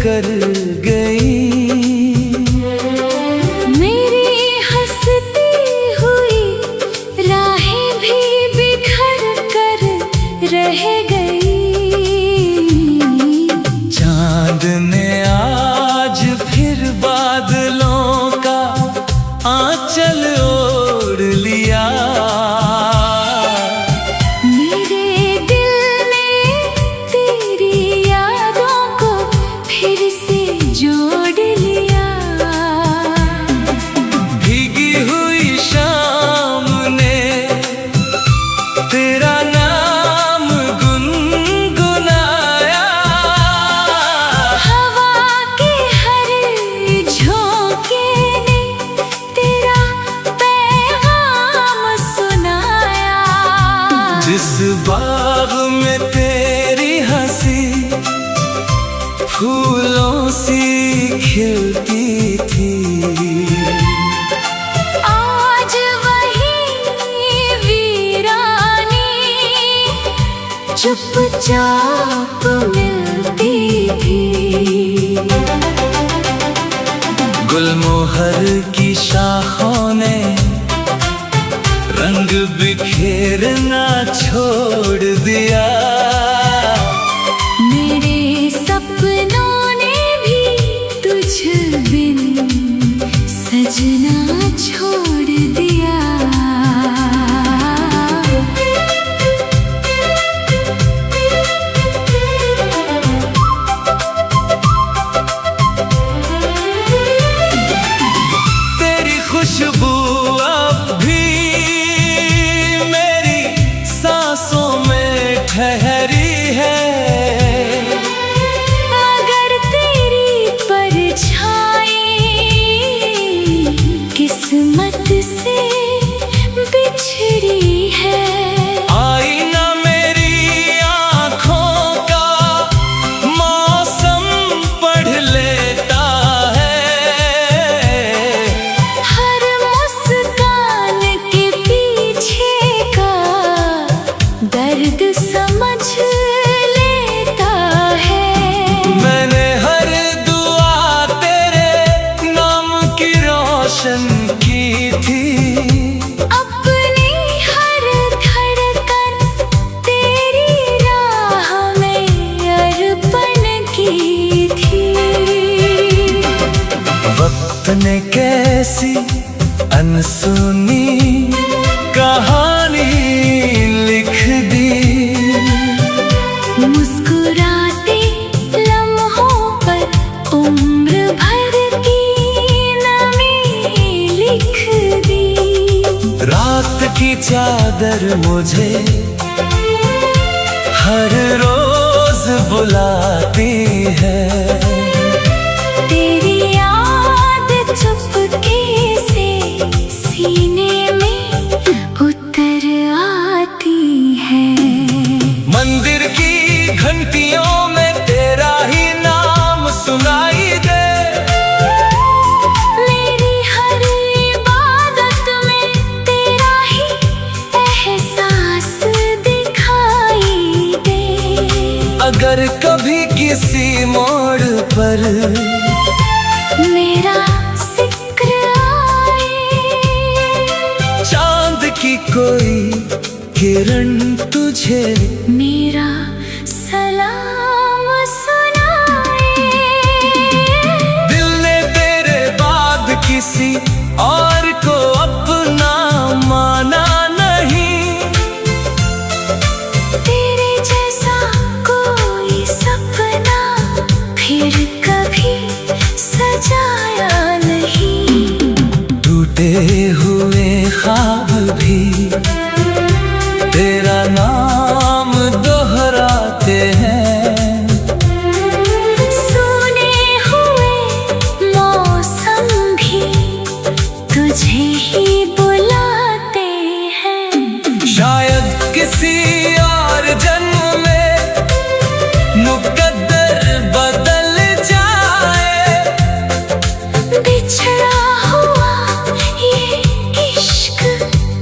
कर गई। मेरी हंसती हुई राहें भी बिखर कर रह गई। चांद ने आज फिर बादलों का आंचल ओढ़ लिया। जिस बाग में तेरी हंसी फूलों सी खिलती थी, आज वही वीरानी चुपचाप मिलती थी। गुलमोहर की शाखों ने रंग बिखेरना छोड़ दिया। मेरे सपनों ने भी तुझ बिन सजना छोड़ दिया। तेरी खुशबू अब भी ठहरी है, मगर तेरी परछाई किस्मत से बिछड़ी है। आईना मेरी आँखों का मौसम पढ़ लेता है, हर मुस्कान के पीछे का दर्द समझ लेता है। मैंने हर दुआ तेरे नाम की रोशन की थी, अपनी हर धड़कन तेरी राह में अर्पण की थी। वक्त ने कैसी अनसुनी कहानी लिख दी, मुस्कुराते लम्हों पर उम्र भर की नमी लिख दी। रात की चादर मुझे हर रोज बुलाती है, तेरी याद चुपके से सीने में उतर आती है। मंदिर की घंटियों में तेरा ही नाम सुनाई दे, मेरी हर इबादत में तेरा ही एहसास दिखाई दे। अगर कभी किसी मोड़ पर मेरा जिक्र आए, चांद की कोई किरण तुझे मेरा सलाम सुनाए। दिल ने तेरे बाद किसी और को अपना माना नहीं, तेरे जैसा कोई सपना फिर कभी सजाया नहीं। टूटे हुए ख्वाब भी तेरा नाम दोहराते हैं, सुने हुए मौसम भी तुझे ही बुलाते हैं। शायद किसी और जन्म में मुकद्दर बदल जाए, बिछड़ा हुआ ये इश्क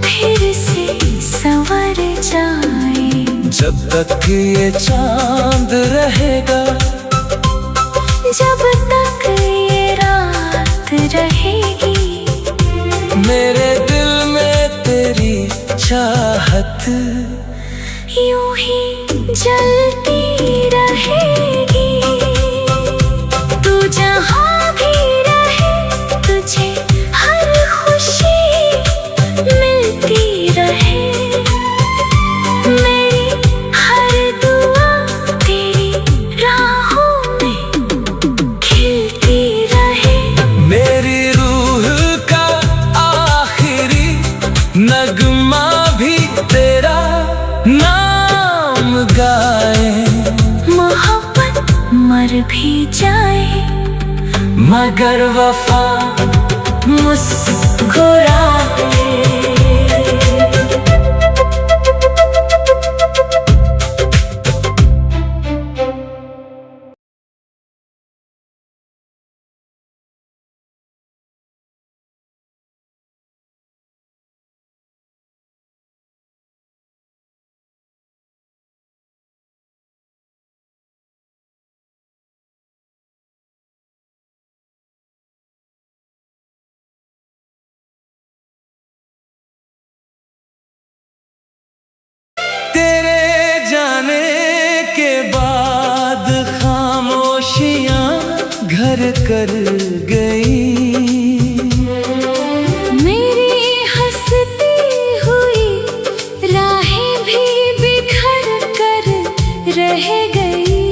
फिर से संवर जाए। जब तक ये चांद रहेगा जब तक ये रात रहेगी, मेरे दिल में तेरी चाहत यूं ही जलती रहेगी। तू जहाँ भी रहे, तुझे हर खुशी मिलती रहे। मेरी हर दुआ तेरी राहों में खिलती रहे। मेरी रूह का आखिरी नगमा भी तेरा नाम गाए। मोहब्बत मर भी जाए, मगर वफा मुस्कुराए। तेरे जाने के बाद खामोशियां घर कर गई। मेरी हंसती हुई राहें भी बिखर कर रह गई।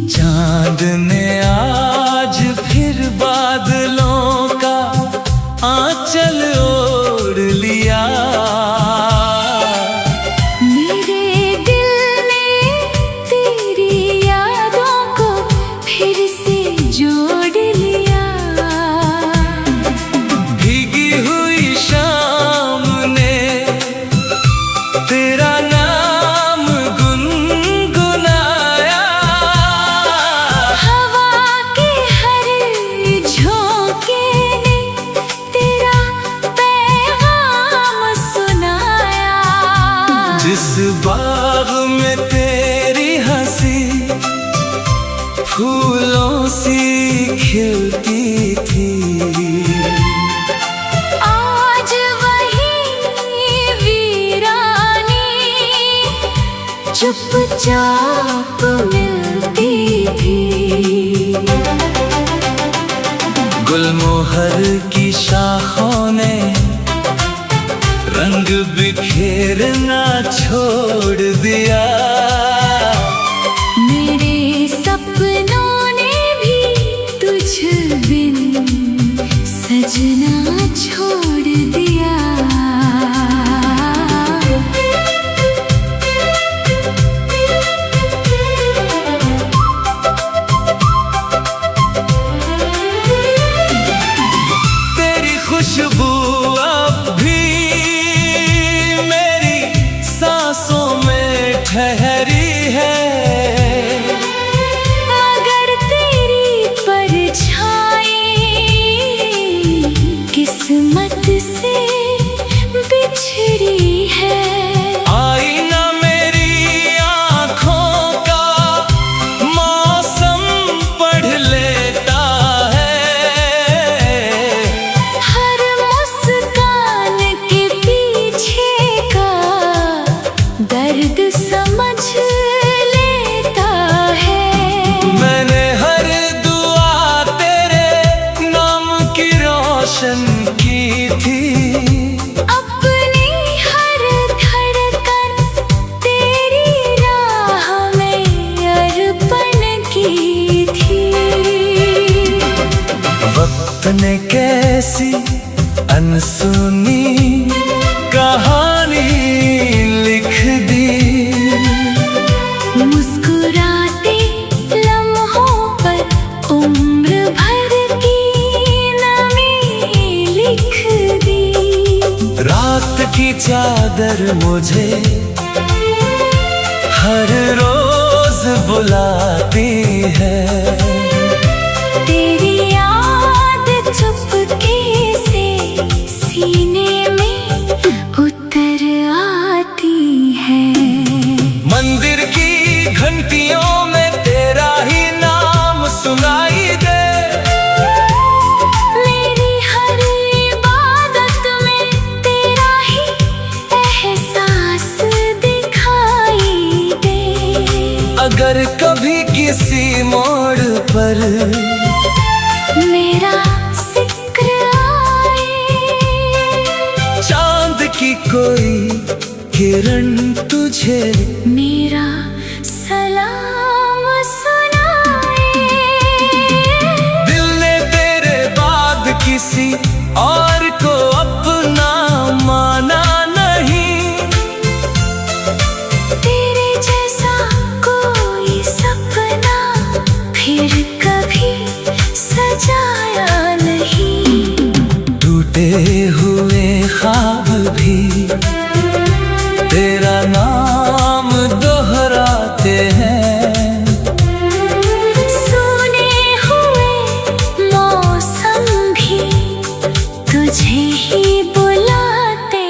चांद ने आज फिर बादलों का आंचल ओढ़ लिया। जिस बाग में तेरी हंसी फूलों सी खिलती थी, आज वही वीरानी चुपचाप मिलती थी। गुलमोहर की शाखों ने रंग बिखेरना छोड़ दिया। मेरे सपनों ने भी तुझ बिन सजना छोड़ दिया। तेरी खुशबू अब भी ठहरी है, मगर तेरी परछाई किस्मत से बिछड़ी है। आईना मेरी आँखों का मौसम पढ़ लेता है। हर मुस्कान के पीछे का दर्द समझ लेता है। मैंने हर दुआ तेरे नाम की रोशन की थी। अपनी हर धड़कन तेरी राह में अर्पण की थी। वक्त ने कैसी अनसुनी कहानी लिख दी। मुस्कुराते लम्हों पर उम्र भर की नमी लिख दी। रात की चादर मुझे हर रोज बुलाती है। तेरी याद चुपके से सीने में उतर आती है। मंदिर की घंटियों में तेरा ही अगर कभी किसी मोड़ पर मेरा जिक्र आए, चांद की कोई किरण तुझे मेरा सलाम सुनाए। दिल ने तेरे बाद किसी और को अपना माना नहीं, तेरे जैसा कोई सपना फिर कभी सजाया नहीं। टूटे हुए ख्वाब भी तेरा नाम दोहराते हैं, सुने हुए मौसम भी तुझे ही बुलाते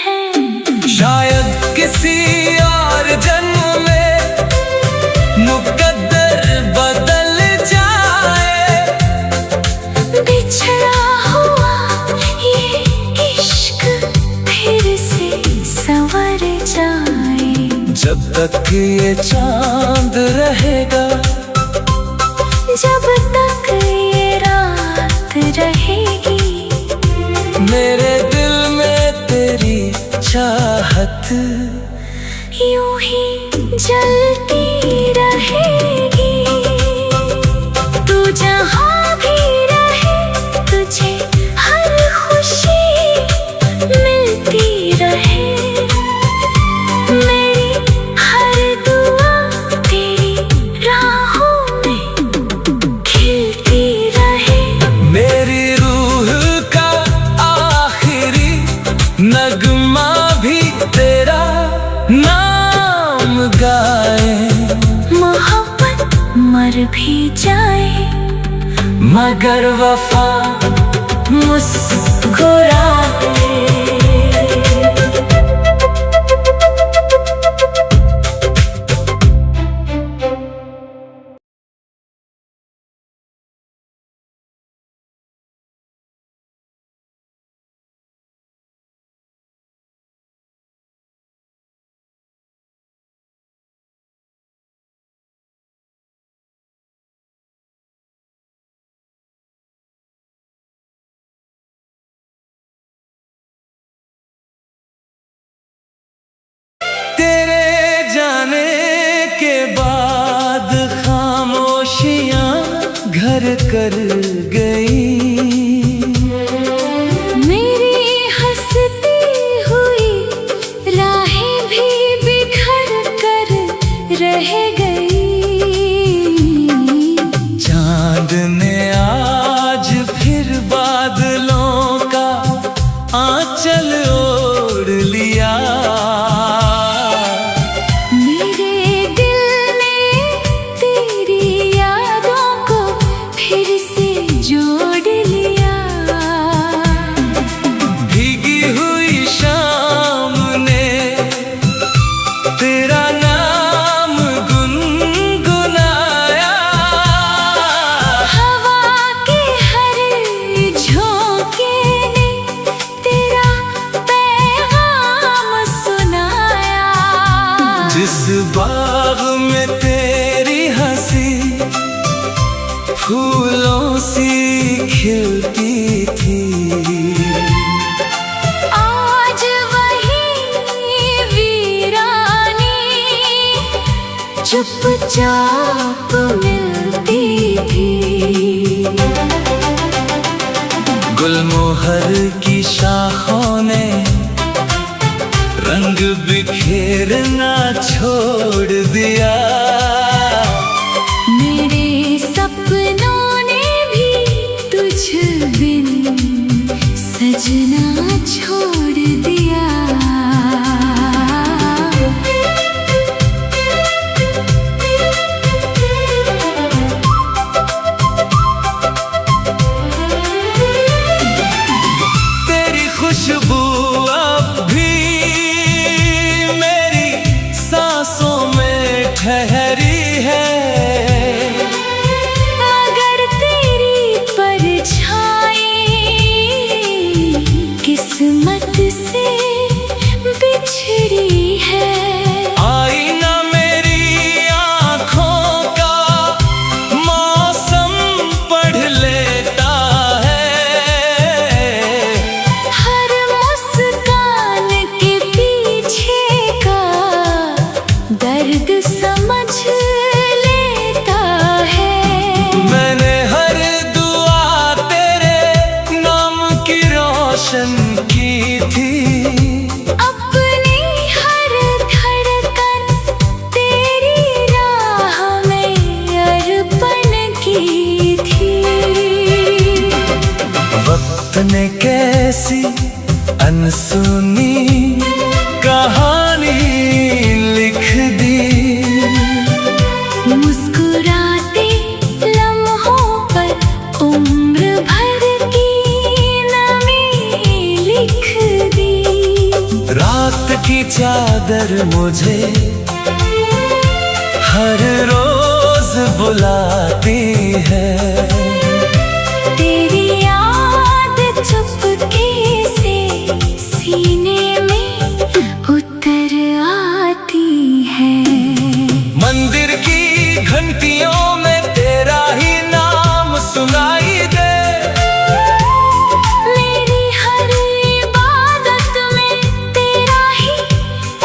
हैं। शायद किसी और जन्म में मुकद्दर बदल जाए, बिछड़ा हुआ ये इश्क फिर से संवर जाए। जब तक ये चांद रहेगा, जब तक ये रात रहेगी, मेरे दिल में तेरी चाहत यूं ही जलती रहेगी। तू जहाँ भी रहे, तुझे हर खुशी मिलती रहे। मेरी हर दुआ तेरी राहों में खिलती रहे। मेरी रूह का आखिरी नगमा भी तेरा नाम गाए। मोहब्बत मर भी जाए, मगर वफा मुस्कुराए। तेरे जाने के बाद खामोशियां घर कर गई, मेरी हंसती हुई राहें भी बिखर कर रह गई। चांद ने आज फिर बादलों का आंचल ओढ़ लिया, मेरे दिल ने तेरी यादों को फिर से जोड़ लिया। भीगी हुई शाम ने तेरा नाम गुनगुनाया, हवा के हर झोंके ने तेरा पैगाम सुनाया। जिस बाग में तेरी हंसी फूलों सी खिलती थी, आज वही वीरानी चुपचाप मिलती थी। गुलमोहर की शाखों ने रंग बिखेरना छोड़ दिया, मेरे सपनों ने भी तुझ बिन सजना छोड़ दिया। तेरी खुशबू अब भी मेरी सांसों में ठहर की चादर मुझे हर रोज बुलाती है। तेरी याद चुपके से सीने में उतर आती है। मंदिर की घंटियों में तेरा ही नाम सुनाई दे। मेरी हर इबादत में तेरा ही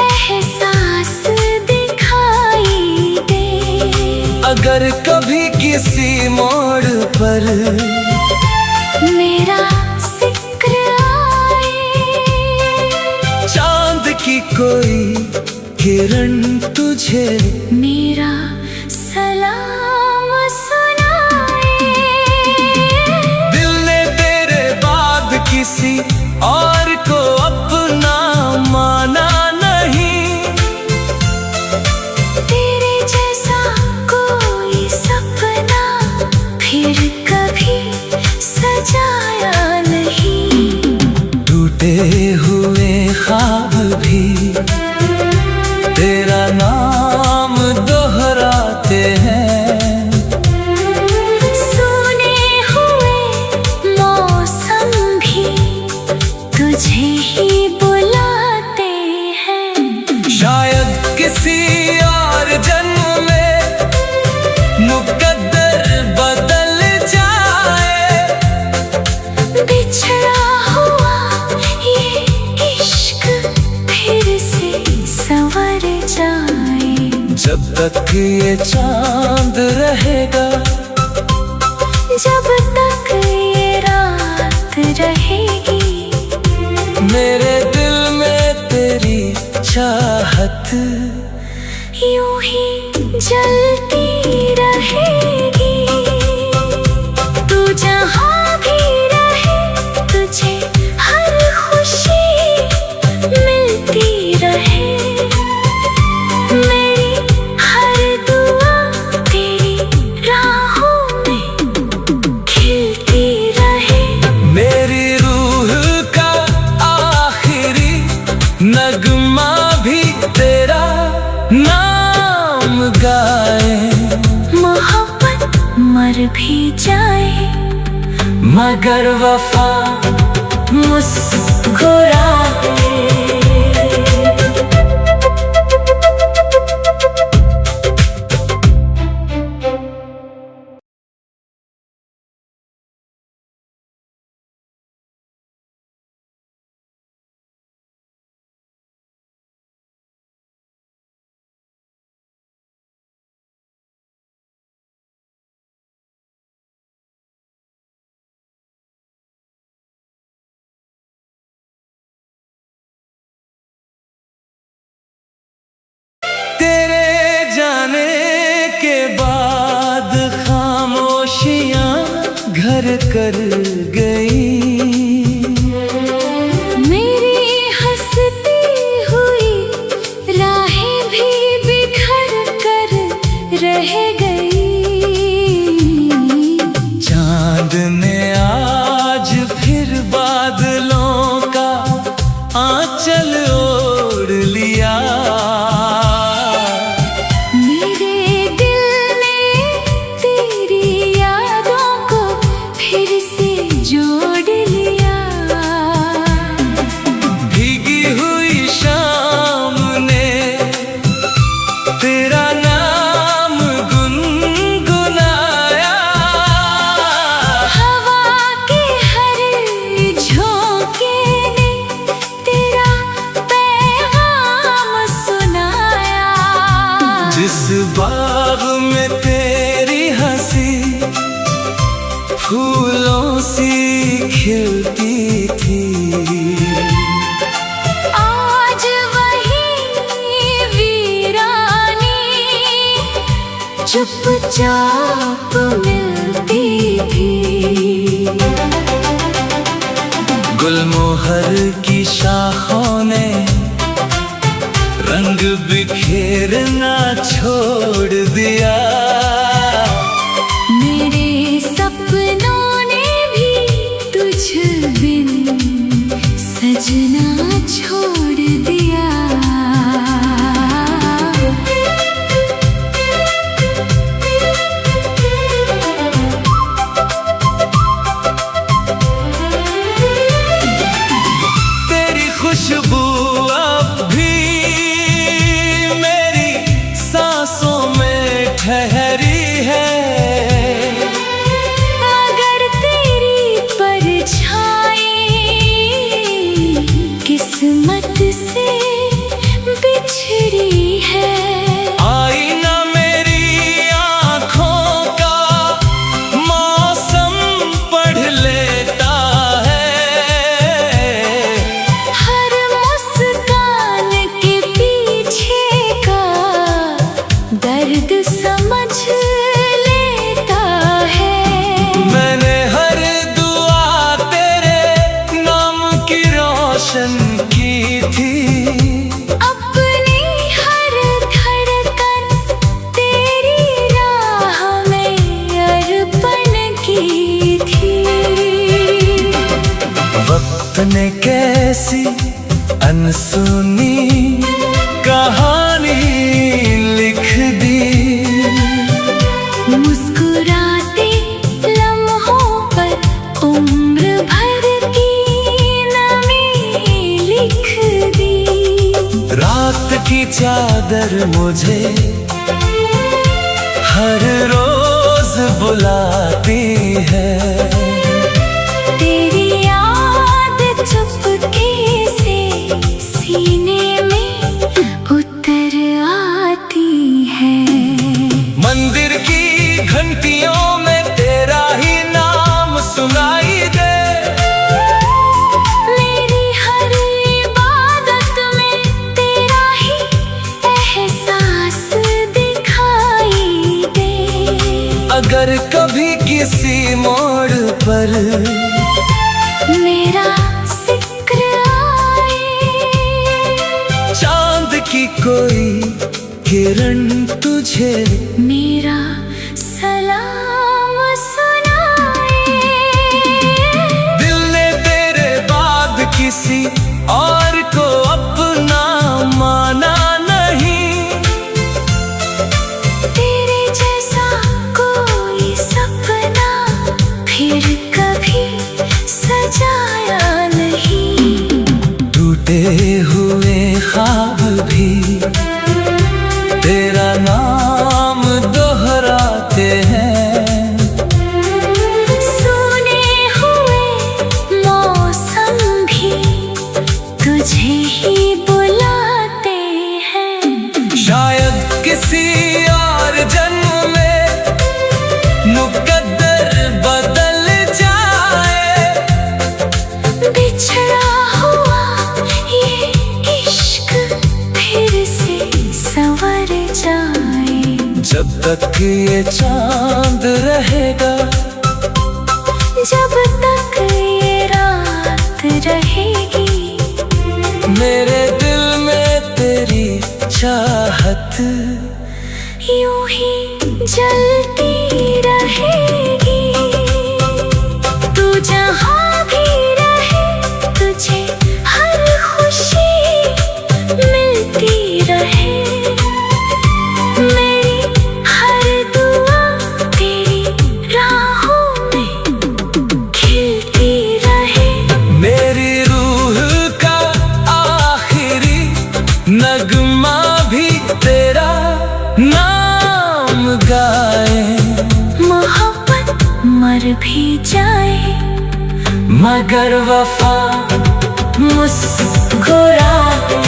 एहसास दिखाई दे। अगर कभी किसी मोड़ पर मेरा जिक्र आए, चांद की कोई किरण तुझे मेरा सलाम सुनाए। दिल ने तेरे बाद किसी और को अपना माना नहीं। तेरे जैसा कोई सपना फिर कभी सजाया नहीं। टूटे हुए ख्वाब भी तेरा नाम दोहराते हैं। सुने हुए मौसम भी तुझे ही बुलाते हैं। शायद किसी और जन्म में मुकद्दर बदल जाए। बिछड़ा हुआ ये इश्क फिर से संवर जाए। जब तक ये चांद रहेगा, जब तक ये रात रहेगी, मेरे दिल में तेरी चाहत यूं ही जलती रहेगी। तू जहाँ भी रहे तुझे हर खुशी मिलती रहे। मेरी हर दुआ तेरी राहों में खिलती रहे। मेरी रूह का आखिरी नगमा भी तेरा नाम गाए। मोहब्बत मर भी जाए मगर वफा मुस्कुराए। तेरे जाने के बाद खामोशियां घर कर गई। मेरी हंसती हुई राहें भी बिखर कर रह गई। चांद ने आज फिर बादलों का आंचल ओढ़ लिया। मेरे दिल ने तेरी यादों को फिर से जोड़ लिया। भीगी हुई शाम ने तेरा नाम गुनगुनाया। हवा के हर झोंके ने तेरा पैगाम सुनाया। जिस बाग में तेरी हंसी फूलों सी खिलती थी, आज वही वीरानी चुपचाप मिलती थी। गुलमोहर की शाखों ने रंग बिखेरना छोड़ दिया। मेरे सपनों ने भी तुझ बिन सजना छोड़ दिया। अपनी कहानी लिख दी। मुस्कुराते लम्हों पर उम्र भर की नमी लिख दी। रात की चादर मुझे हर रोज बुलाती है। तेरी याद चुपके से सीने में उतर आती है। मंदिर की घंटियों में तेरा ही नाम सुनाई दे। मेरी हर इबादत में तेरा ही एहसास दिखाई दे। अगर कभी किसी मोड़ पर मेरा जिक्र आए, चांद की कोई किरण तुझे मेरा सलाम सुनाए। दिल ने तेरे बाद किसी और को अपना माना नहीं। तेरे जैसा कोई सपना फिर कभी सजाया नहीं। टूटे हुए ख्वाब भी तेरा नाम दोहराते हैं। सुने हुए मौसम भी तुझे ही बुलाते हैं। शायद किसी और जन्म में मुकद्दर बदल जाए। बिछड़ा हुआ ये इश्क फिर से संवर जाए। जब तक ये चांद रहेगा, जब तक ये रात रहेगी, मेरे दिल में तेरी चाहत यूं ही जलती रहेगी। तू जहाँ भी रहे तुझे हर खुशी मिलती रहे। मेरी हर दुआ तेरी राहों में खिलती रहे। मेरी रूह का आखिरी नगमा भी तेरा नाम गाए। मोहब्बत मर भी जाए मगर वफा मुस्कुराए।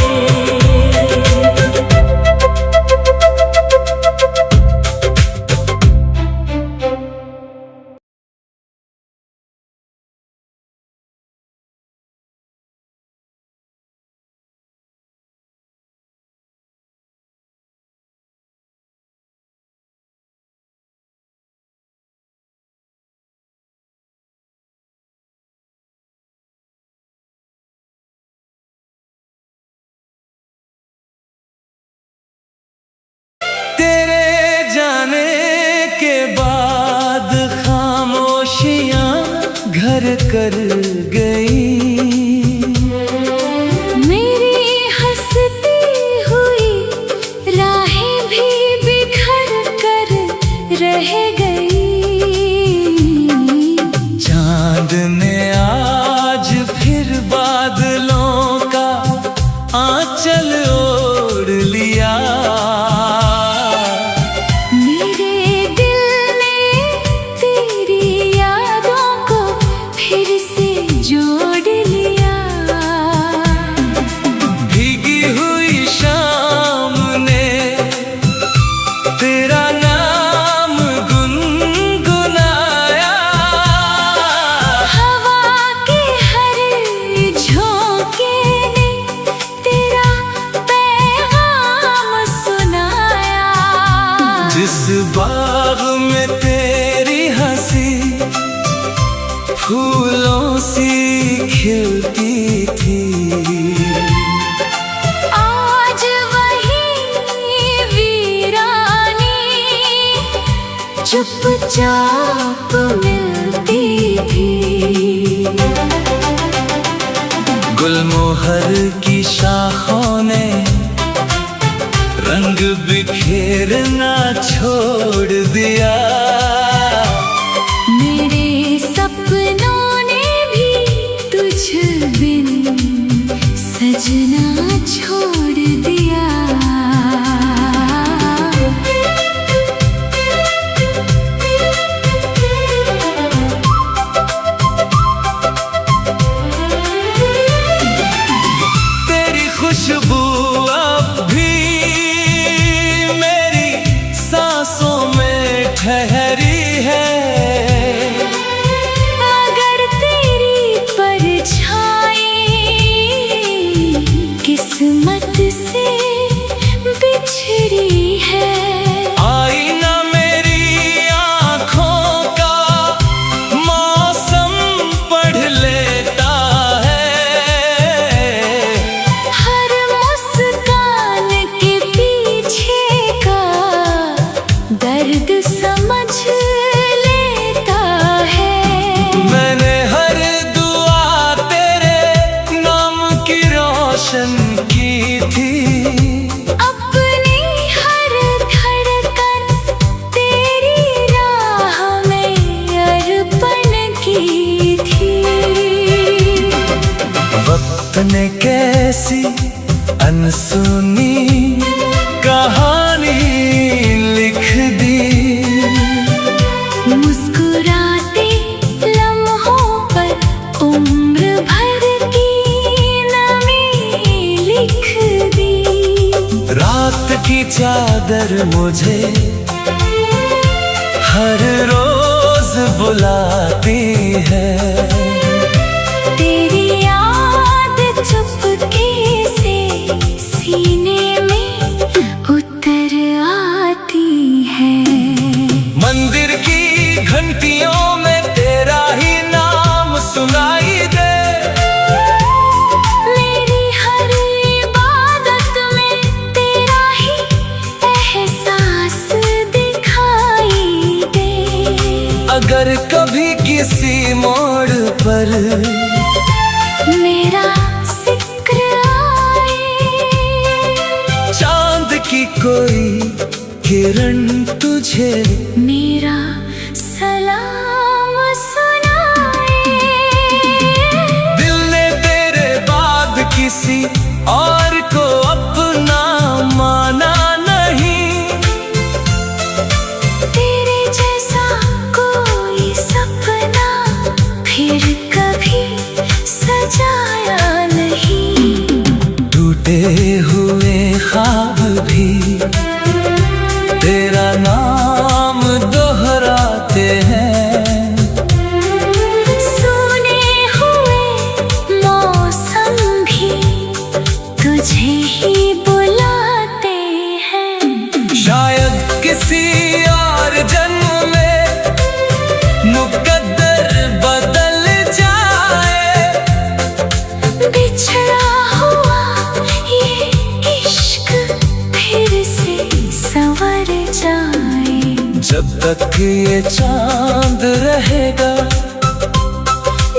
तेरे जाने के बाद खामोशियां घर कर गई। मेरी हंसती हुई राहें भी बिखर कर रह गई। चांद ने आज फिर बादलों का आंचल ओढ़ लिया। मेरे दिल ने तेरी यादों को फिर से जोड़ लिया। भीगी हुई शाम ने तेरा नाम गुनगुनाया। हवा के हर झोंके ने तेरा पैगाम सुनाया। जिस बाग में तेरी हंसी फूलों सी खिलती थी, आज वही वीरानी चुपचाप मिलती थी। गुलमोहर की शाखों ने रंग बिखेरना छोड़ दिया। मेरे सपनों ने भी तुझ बिन सजना छोड़ दिया। तेरी खुशबू अब भी मेरी सांसों में ठहरी है। अगर तेरी परछाई किस्मत से बिछड़ी है, आईना मेरी आँखों का मौसम पढ़ लेता है। हर मुस्कान के पीछे का दर्द समझ लेता है। मैंने हर दुआ तेरे नाम की रोशन की थी। अपनी हर धड़कन तेरी राह में अर्पण की थी। वक्त ने कैसी अनसुनी कहानी लिख दी। मुस्कुराते लम्हों पर उम्र भर की नमी लिख दी। रात की चादर मुझे हर रोज बुलाती है। तेरी याद चुपके से सीने में उतर आती है। मंदिर की घंटियों में तेरा ही नाम सुनाई दे। मेरी हर इबादत में तेरा ही एहसास दिखाई दे। अगर कभी किसी मोड़ पर मेरा जिक्र आए, चांद की कोई किरण तुझे मेरा सलाम सुनाए। दिल ने तेरे बाद किसी और को अपना माना नहीं। तेरे जैसा कोई सपना फिर कभी सजाया नहीं। टूटे हुए ख्वाब भी तेरा नाम दोहराते हैं। सुने हुए मौसम भी तुझे ही बुलाते हैं। शायद किसी और जन्म में मुकद्दर बदल जाए। बिछड़ा हुआ ये इश्क फिर से संवर जाए। जब तक ये चांद रहेगा,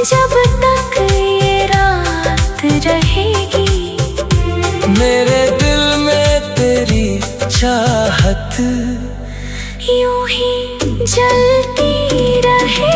जब तक ये रात रहेगी, मेरे दिल में तेरी चाहत यूं ही जलती रहे।